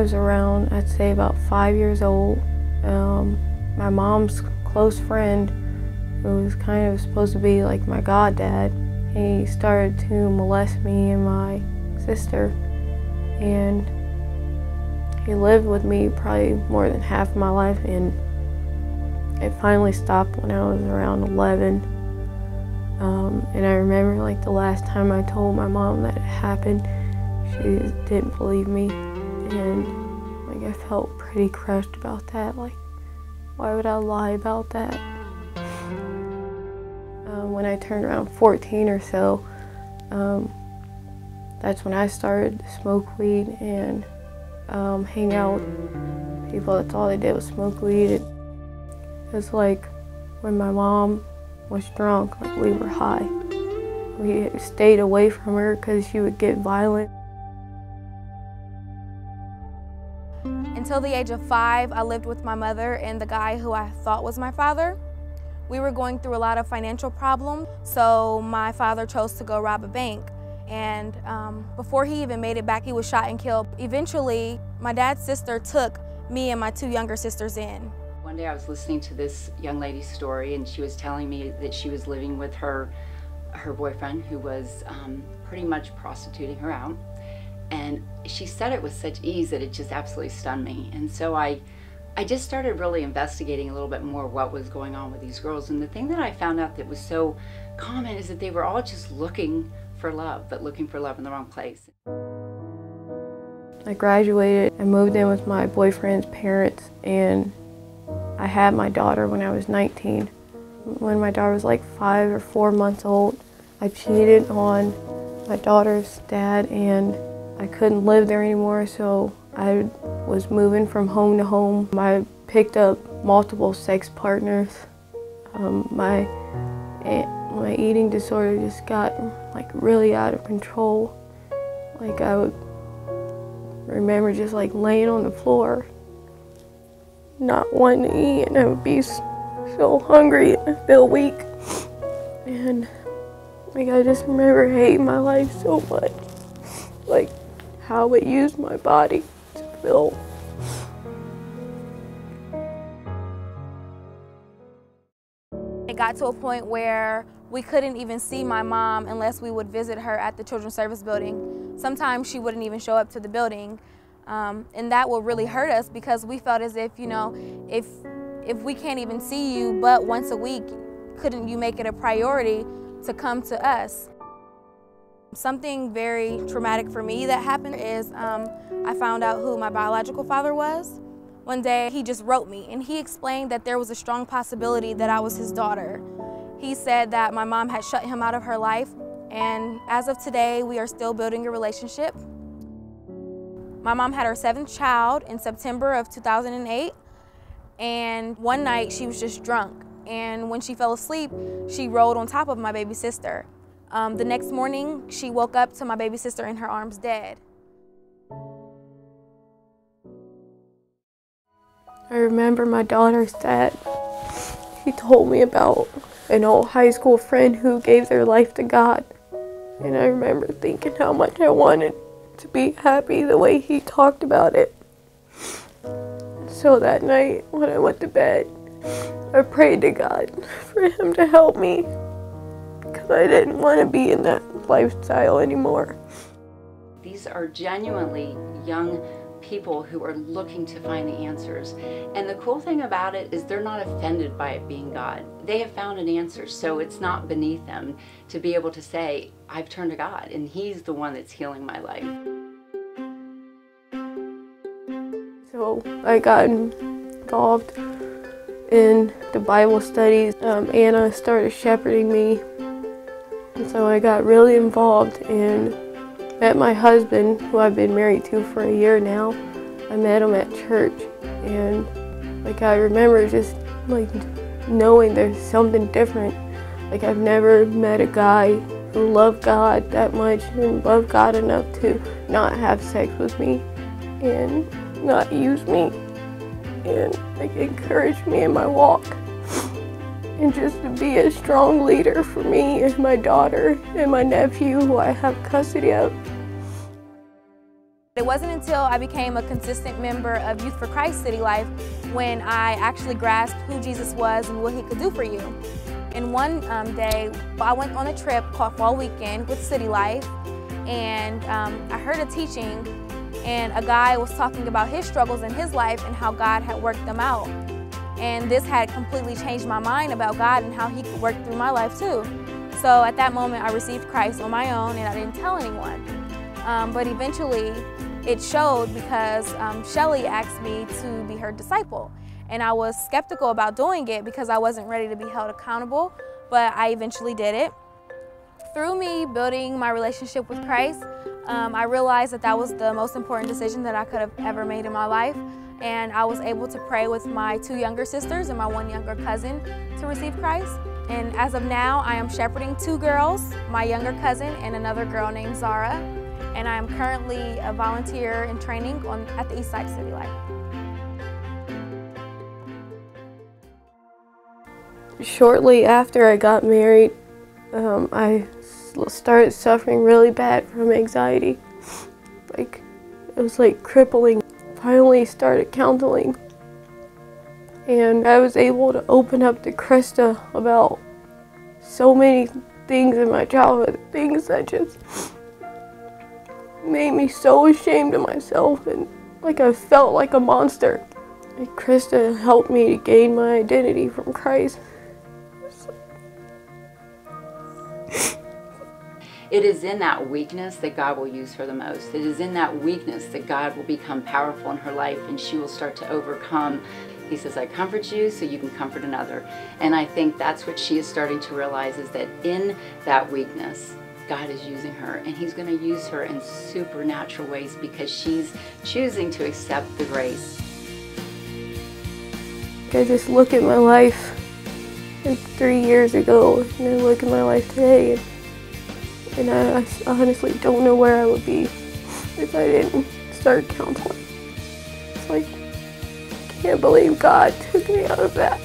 was around, I'd say about 5 years old, my mom's close friend, who was kind of supposed to be like my goddad, he started to molest me and my sister, and he lived with me probably more than half of my life, and it finally stopped when I was around 11. And I remember like the last time I told my mom that it happened, she didn't believe me, and like I felt pretty crushed about that. Like, why would I lie about that? When I turned around 14 or so, that's when I started to smoke weed and hang out with people. That's all they did was smoke weed. It was like when my mom was drunk, like we were high. We stayed away from her because she would get violent. Until the age of 5, I lived with my mother and the guy who I thought was my father. We were going through a lot of financial problems, so my father chose to go rob a bank. And before he even made it back, he was shot and killed. Eventually, my dad's sister took me and my 2 younger sisters in. One day I was listening to this young lady's story, and she was telling me that she was living with her boyfriend, who was pretty much prostituting her out. And she said it with such ease that it just absolutely stunned me. And so I just started really investigating a little bit more what was going on with these girls. And the thing that I found out that was so common is that they were all just looking for love, but looking for love in the wrong place. I graduated, I moved in with my boyfriend's parents, and I had my daughter when I was 19. When my daughter was like 5 or 4 months old, I cheated on my daughter's dad, and I couldn't live there anymore, so I was moving from home to home. I picked up multiple sex partners. My eating disorder just got like really out of control. Like I would remember just like laying on the floor, not wanting to eat, and I would be so hungry and I feel weak. And like I just remember hating my life so much. Like how I would use my body to feel. It got to a point where we couldn't even see my mom unless we would visit her at the Children's Service Building. Sometimes she wouldn't even show up to the building. And that would really hurt us because we felt as if, you know, if we can't even see you but once a week, couldn't you make it a priority to come to us? Something very traumatic for me that happened is I found out who my biological father was. One day he just wrote me and he explained that there was a strong possibility that I was his daughter. He said that my mom had shut him out of her life, and as of today we are still building a relationship. My mom had her 7th child in September of 2008, and one night she was just drunk, and when she fell asleep she rolled on top of my baby sister. The next morning she woke up to my baby sister in her arms dead. I remember my daughter's dad, he told me about an old high school friend who gave their life to God. And I remember thinking how much I wanted to be happy the way he talked about it. So that night when I went to bed, I prayed to God for him to help me because I didn't want to be in that lifestyle anymore. These are genuinely young people who are looking to find the answers. And the cool thing about it is they're not offended by it being God. They have found an answer, so it's not beneath them to be able to say, I've turned to God and He's the one that's healing my life. So I got involved in the Bible studies. Anna started shepherding me, and so I got really involved and met my husband, who I've been married to for a year now. I met him at church, and like I remember just like knowing there's something different. Like I've never met a guy who loved God that much and loved God enough to not have sex with me and not use me and like encourage me in my walk, and just to be a strong leader for me and my daughter and my nephew, who I have custody of. It wasn't until I became a consistent member of Youth for Christ City Life when I actually grasped who Jesus was and what he could do for you. And one day, I went on a trip called Fall Weekend with City Life, and I heard a teaching, and a guy was talking about his struggles in his life and how God had worked them out. And this had completely changed my mind about God and how he could work through my life too. So at that moment, I received Christ on my own, and I didn't tell anyone. But eventually, it showed because Shelly asked me to be her disciple. And I was skeptical about doing it because I wasn't ready to be held accountable, but I eventually did it. Through me building my relationship with Christ, I realized that that was the most important decision that I could have ever made in my life. And I was able to pray with my 2 younger sisters and my 1 younger cousin to receive Christ. And as of now, I am shepherding 2 girls, my younger cousin and another girl named Zara. And I am currently a volunteer in training at the Eastside City Life. Shortly after I got married, I started suffering really bad from anxiety. It was like crippling. Finally started counseling, and I was able to open up to Krista about so many things in my childhood, things that just made me so ashamed of myself, and I felt like a monster. And Krista helped me to gain my identity from Christ. It is in that weakness that God will use her the most. It is in that weakness that God will become powerful in her life, and she will start to overcome. He says, I comfort you so you can comfort another. And I think that's what she is starting to realize, is that in that weakness, God is using her, and he's going to use her in supernatural ways because she's choosing to accept the grace. I just look at my life 3 years ago, and I look at my life today, and I honestly don't know where I would be if I didn't start counseling. It's I can't believe God took me out of that.